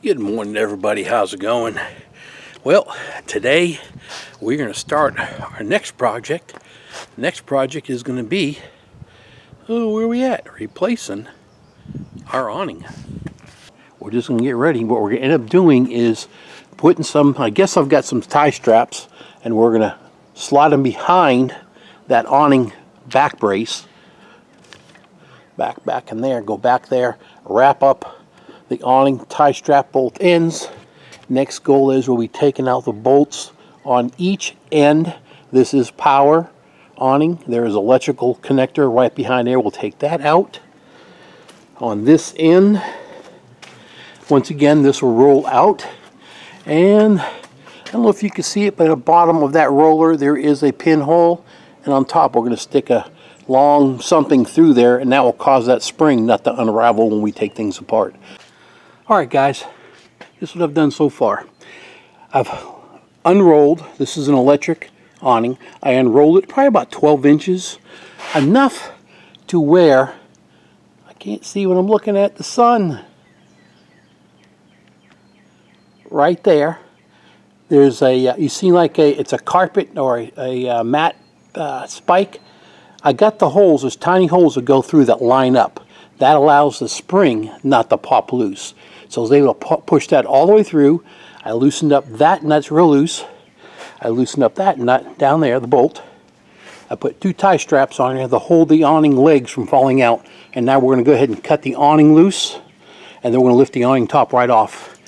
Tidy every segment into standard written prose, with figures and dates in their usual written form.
Good morning, everybody. How's it going? Well, today we're going to start our next project. The next project is going to be, where are we at? Replacing our awning. We're just going to get ready. What we're going to end up doing is putting some, I guess I've got some tie straps, and we're going to slide them behind that awning back brace. Back in there, go back there, wrap up the awning, tie strap both ends. Next goal is we'll be taking out the bolts on each end. This is power awning. There is electrical connector right behind there. We'll take that out. On this end, once again, this will roll out. And I don't know if you can see it, but at the bottom of that roller there is a pinhole. And on top we're going to stick a long something through there, and that will cause that spring not to unravel when we take things apart. Alright guys, this is what I've done so far. I've unrolled, this is an electric awning, I unrolled it probably about 12 inches, enough to where, I can't see what I'm looking at, the sun. Right there, there's a, you see like it's a carpet or a mat spike. I got the holes, there's tiny holes that go through that line up. That allows the spring not to pop loose. So I was able to push that all the way through. I loosened up that nut's real loose. I loosened up that nut down there, the bolt. I put 2 tie straps on here to hold the awning legs from falling out. And now we're going to go ahead and cut the awning loose. And then we're going to lift the awning top right off.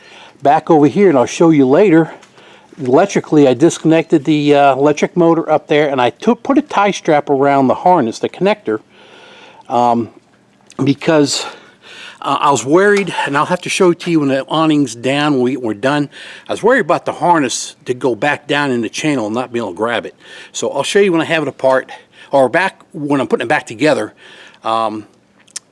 Back over here, and I'll show you later, electrically I disconnected the electric motor up there, and I put a tie strap around the harness, the connector, because I was worried, and I'll have to show it to you when the awning's down, when we're done. I was worried about the harness to go back down in the channel and not be able to grab it. So I'll show you when I have it apart, or back when I'm putting it back together, and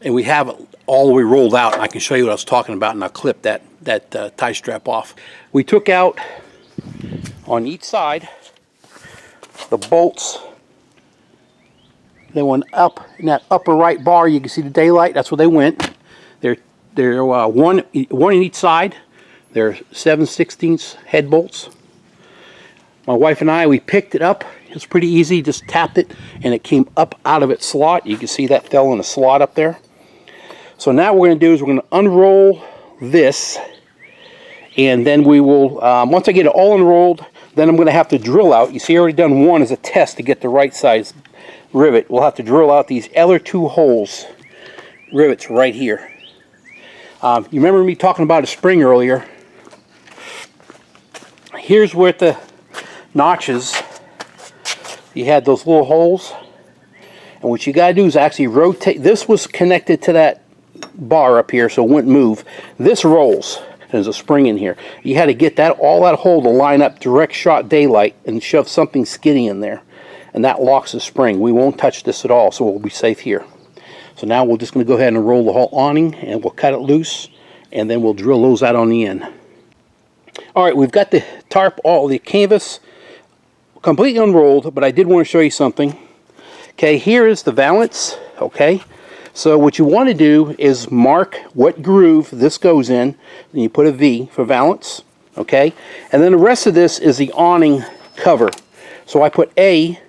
we have it all the way rolled out. I can show you what I was talking about, and I'll clip that tie strap off. We took out on each side the bolts. They went up in that upper right bar. You can see the daylight. That's where they went. They're one in each side. They're 7/16 head bolts. My wife and I, we picked it up. It was pretty easy. Just tapped it, and it came up out of its slot. You can see that fell in a slot up there. So now what we're going to do is we're going to unroll this, and then we will, once I get it all unrolled, then I'm going to have to drill out. You see, I already done one as a test to get the right size rivet. We'll have to drill out these other 2 holes, rivets right here. You remember me talking about a spring earlier. Here's where the notches, you had those little holes, and what you got to do is actually rotate. This was connected to that bar up here so it wouldn't move. This rolls. There's a spring in here. You had to get that all that hole to line up direct shot daylight and shove something skinny in there, and that locks the spring. We won't touch this at all, so we'll be safe here. So now we're just going to go ahead and roll the whole awning, and we'll cut it loose, and then we'll drill those out on the end. Alright, we've got the tarp, all the canvas completely unrolled, but I did want to show you something. Okay, here is the valance. Okay, so what you want to do is mark what groove this goes in, and you put a V for valance. Okay, and then the rest of this is the awning cover. So I put A,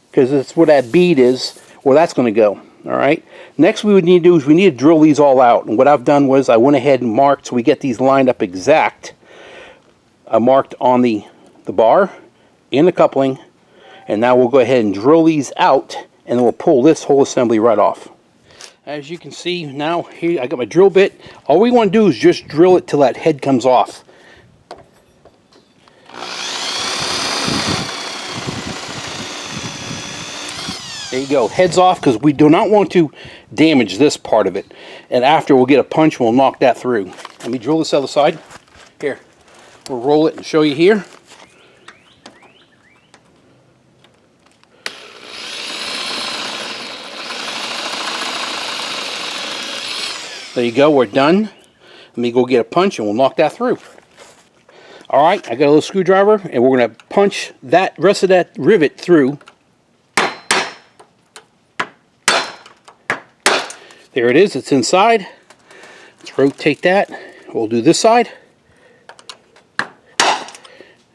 because that's where that bead is, where that's going to go. Alright, next we would need to do is we need to drill these all out, and what I've done was I went ahead and marked so we get these lined up exact. I marked on the bar, in the coupling, and now we'll go ahead and drill these out, and then we'll pull this whole assembly right off. As you can see now, here I got my drill bit. All we want to do is just drill it till that head comes off. There you go, heads off, because we do not want to damage this part of it. And after we'll get a punch, we'll knock that through. Let me drill this other side. Here, we'll roll it and show you here. There you go, we're done. Let me go get a punch and we'll knock that through. Alright, I got a little screwdriver, and we're going to punch that rest of that rivet through. There it is, it's inside. Let's rotate that. We'll do this side.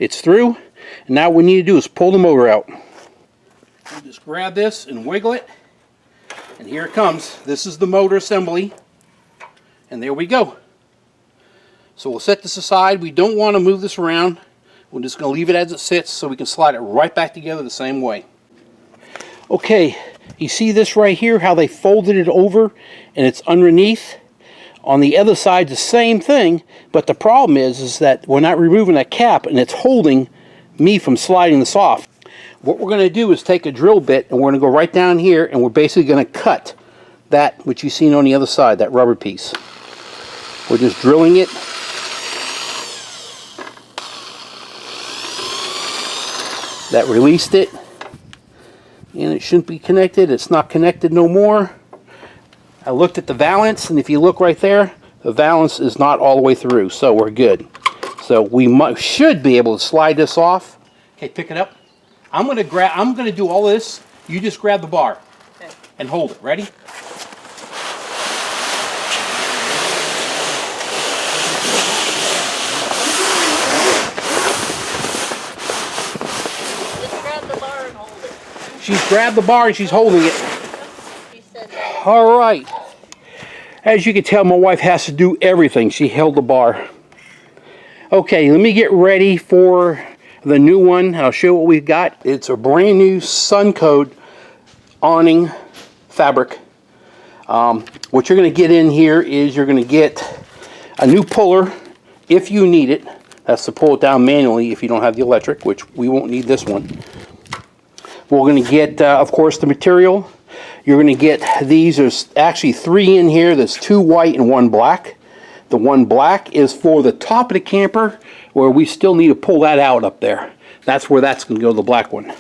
It's through. And now what we need to do is pull the motor out. We'll just grab this and wiggle it. And here it comes. This is the motor assembly. And there we go. So we'll set this aside. We don't want to move this around. We're just going to leave it as it sits so we can slide it right back together the same way. Okay, you see this right here, how they folded it over and it's underneath? On the other side, the same thing, but the problem is that we're not removing that cap and it's holding me from sliding this off. What we're going to do is take a drill bit and we're going to go right down here and we're basically going to cut that which you've seen on the other side, that rubber piece. We're just drilling it. That released it, and it shouldn't be connected. It's not connected no more. I looked at the valance, and if you look right there, the valance is not all the way through, so we're good. So we should be able to slide this off. Okay, pick it up. I'm gonna do all this. You just grab the bar and hold it. Ready? She's grabbed the bar and she's holding it. All right. As you can tell, my wife has to do everything. She held the bar. Okay, let me get ready for the new one. I'll show you what we've got. It's a brand new Suncode awning fabric. What you're going to get in here is you're going to get a new puller if you need it. That's to pull it down manually if you don't have the electric, which we won't need this one. We're going to get, of course, the material. You're going to get these. There's actually 3 in here. There's 2 white and 1 black. The 1 black is for the top of the camper, where we still need to pull that out up there. That's where that's going to go, the black one.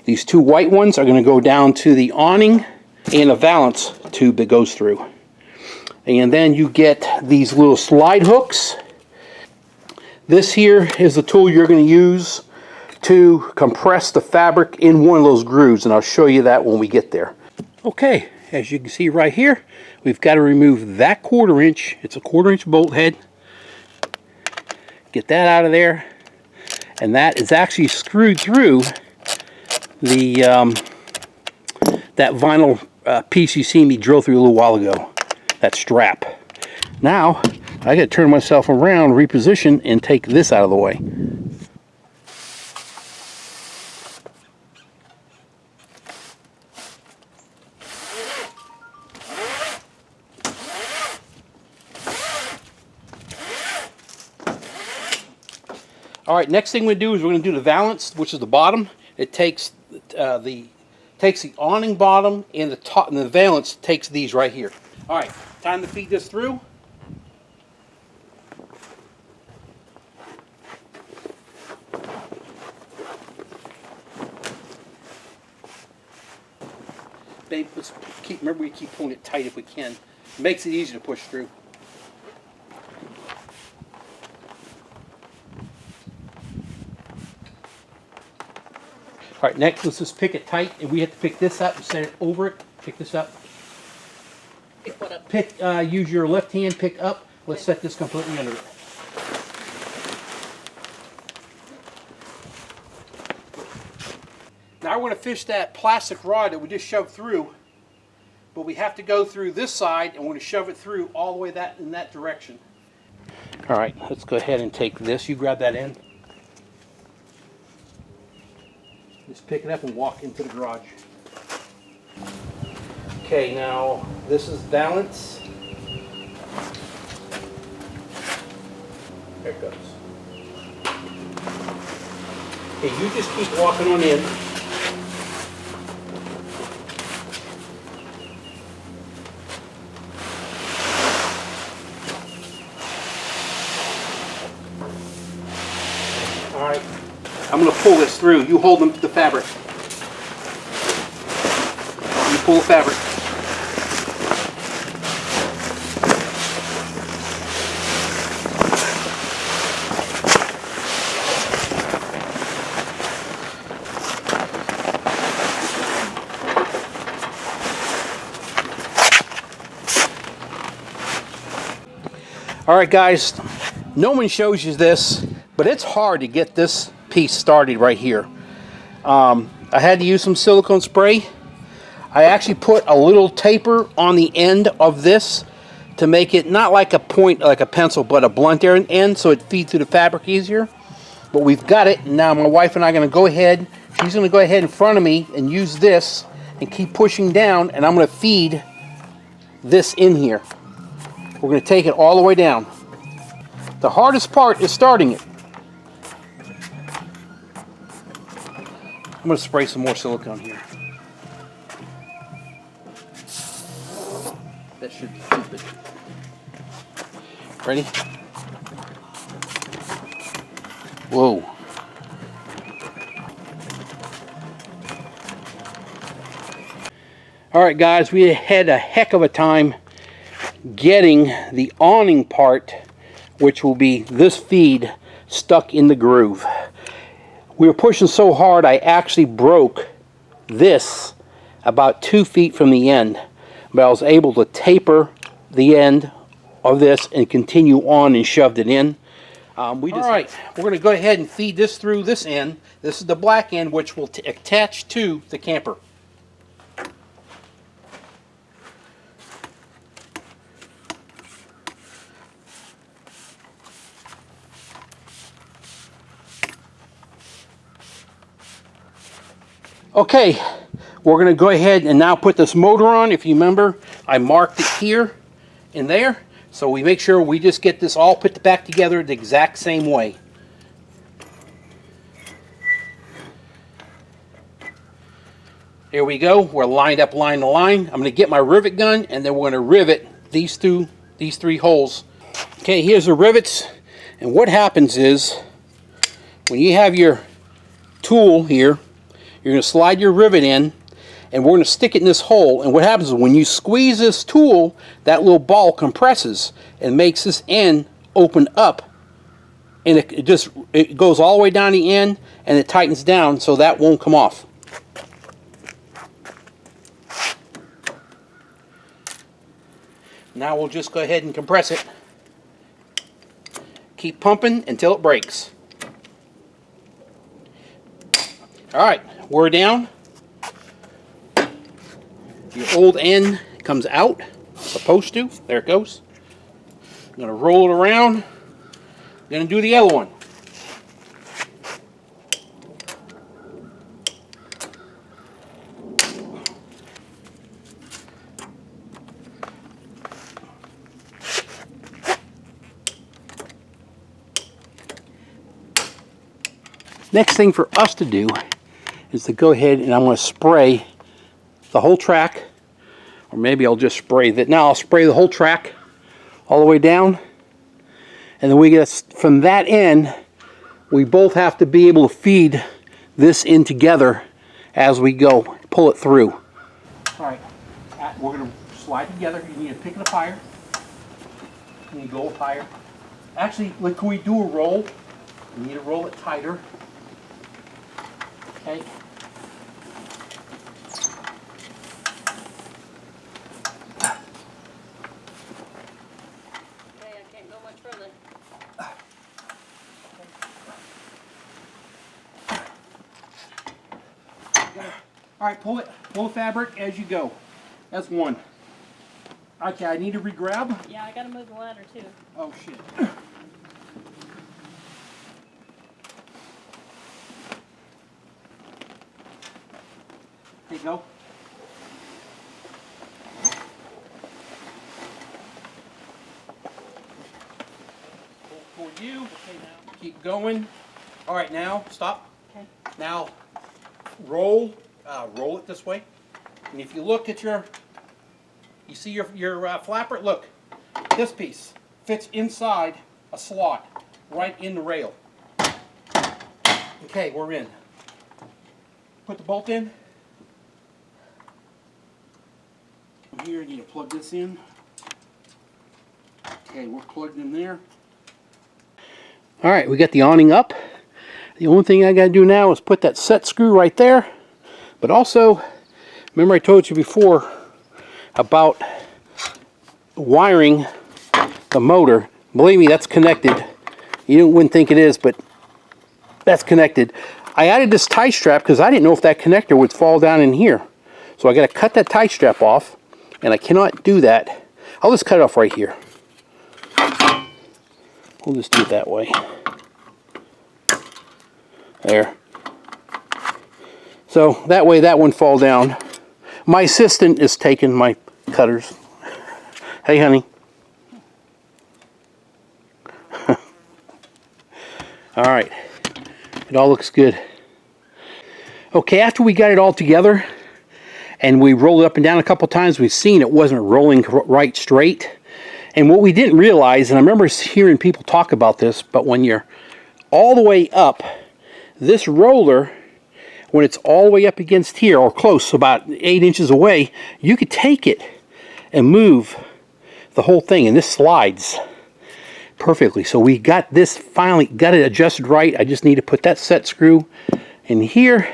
These 2 white ones are going to go down to the awning and a valance tube that goes through. And then you get these little slide hooks. This here is the tool you're going to use to compress the fabric in one of those grooves, and I'll show you that when we get there. Okay, as you can see right here, we've got to remove that 1/4 inch. It's a 1/4 inch bolt head. Get that out of there, and that is actually screwed through the that vinyl piece you see me drill through a little while ago, that strap. Now I got to turn myself around, reposition, and take this out of the way. All right, next thing we do is we're going to do the valance, which is the bottom. It takes the awning bottom and the top, and the valance takes these right here. All right, time to feed this through. Babe, let's remember we keep pulling it tight if we can. It makes it easy to push through. All right, next let's just pick it tight, and we have to pick this up and set it over it. Pick this up. Pick what up? Pick, use your left hand, pick up. Let's set this completely under it. Now I want to fish that plastic rod that we just shoved through, but we have to go through this side, and we're going to shove it through all the way in that direction. All right, let's go ahead and take this. You grab that end. Just pick it up and walk into the garage. Okay, now this is valance. There it goes. Okay, you just keep walking on in. All right. I'm going to pull this through. You hold them to the fabric. You pull the fabric. All right, guys. No one shows you this, but it's hard to get this piece started right here. I had to use some silicone spray. I actually put a little taper on the end of this to make it not like a point, like a pencil, but a blunt end, so it feeds through the fabric easier. But we've got it, and now my wife and I are going to go ahead. She's going to go ahead in front of me and use this and keep pushing down, and I'm going to feed this in here. We're going to take it all the way down. The hardest part is starting it. I'm going to spray some more silicone here. That should keep it. Ready? Whoa. Alright guys, we had a heck of a time getting the awning part, which will be this feed, stuck in the groove. We were pushing so hard I actually broke this about 2 feet from the end, but I was able to taper the end of this and continue on and shoved it in. Alright, we're going to go ahead and feed this through this end. This is the black end, which will attach to the camper. Okay, we're going to go ahead and now put this motor on. If you remember, I marked it here and there. So we make sure we just get this all put back together the exact same way. Here we go. We're lined up line to line. I'm going to get my rivet gun, and then we're going to rivet these three holes. Okay, here's the rivets. And what happens is, when you have your tool here, you're going to slide your rivet in, and we're going to stick it in this hole. And what happens is when you squeeze this tool, that little ball compresses and makes this end open up, and it goes all the way down the end, and it tightens down so that won't come off. Now we'll just go ahead and compress it. Keep pumping until it breaks. Alright, we're down. The old end comes out, supposed to. There it goes. I'm going to roll it around. I'm going to do the other one. Next thing for us to do is to go ahead and I'm going to spray the whole track, or maybe I'll just spray that. Now I'll spray the whole track all the way down, and then we get from that end, we both have to be able to feed this in together as we go, pull it through. Alright, we're going to slide together. You need to pick it up higher. You need to go up higher. Actually, can we do a roll? You need to roll it tighter. Okay. Alright, pull the fabric as you go. That's one. Okay, I need to re-grab. Yeah, I gotta move the ladder too. Oh shit. There you go. Pull for you. Okay, now. Keep going. Alright, now stop. Okay. Now roll it this way. And if you look at you see your flapper, look, this piece fits inside a slot right in the rail. Okay, we're in. Put the bolt in. Here, you need to plug this in. Okay, we're plugged in there. Alright, we got the awning up. The only thing I got to do now is put that set screw right there. But also, remember I told you before about wiring the motor. Believe me, that's connected. You wouldn't think it is, but that's connected. I added this tie strap because I didn't know if that connector would fall down in here. So I got to cut that tie strap off, and I cannot do that. I'll just cut it off right here. We'll just do it that way. There. So that way that one fall down. My assistant is taking my cutters. Hey, honey. All right. It all looks good. Okay, after we got it all together and we rolled it up and down a couple times, we've seen it wasn't rolling right straight. And what we didn't realize, and I remember hearing people talk about this, but when you're all the way up, this roller, when it's all the way up against here, or close, about 8 inches away, you could take it and move the whole thing, and this slides perfectly. So we got this, finally got it adjusted right. I just need to put that set screw in here,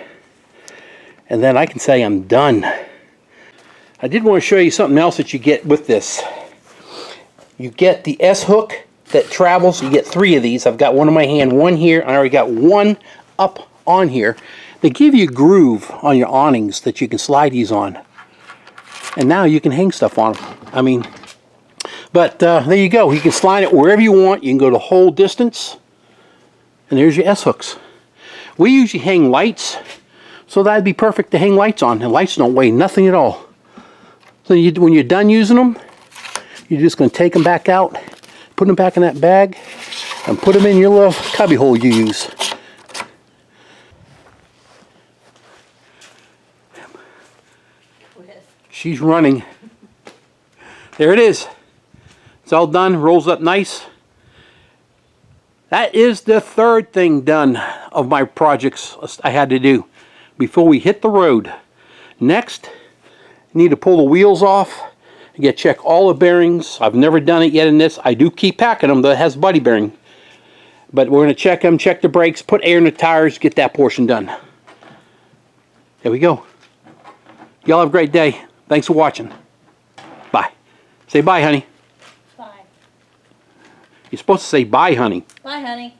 and then I can say I'm done. I did want to show you something else that you get with this. You get the S-hook that travels. You get 3 of these. I've got one in my hand, one here, and I already got one up on here. They give you a groove on your awnings that you can slide these on. And now you can hang stuff on them. I mean, but there you go. You can slide it wherever you want. You can go the whole distance. And there's your S-hooks. We usually hang lights, so that'd be perfect to hang lights on. And lights don't weigh nothing at all. So when you're done using them, you're just going to take them back out, put them back in that bag, and put them in your little cubby hole you use. She's running. There it is. It's all done, rolls up nice. That is the 3rd thing done of my projects I had to do before we hit the road. Next, you need to pull the wheels off. You got to check all the bearings. I've never done it yet in this. I do keep packing them that has buddy bearing. But we're going to check them, check the brakes, put air in the tires, get that portion done. There we go. Y'all have a great day. Thanks for watching. Bye. Say bye, honey. Bye. You're supposed to say bye, honey. Bye, honey.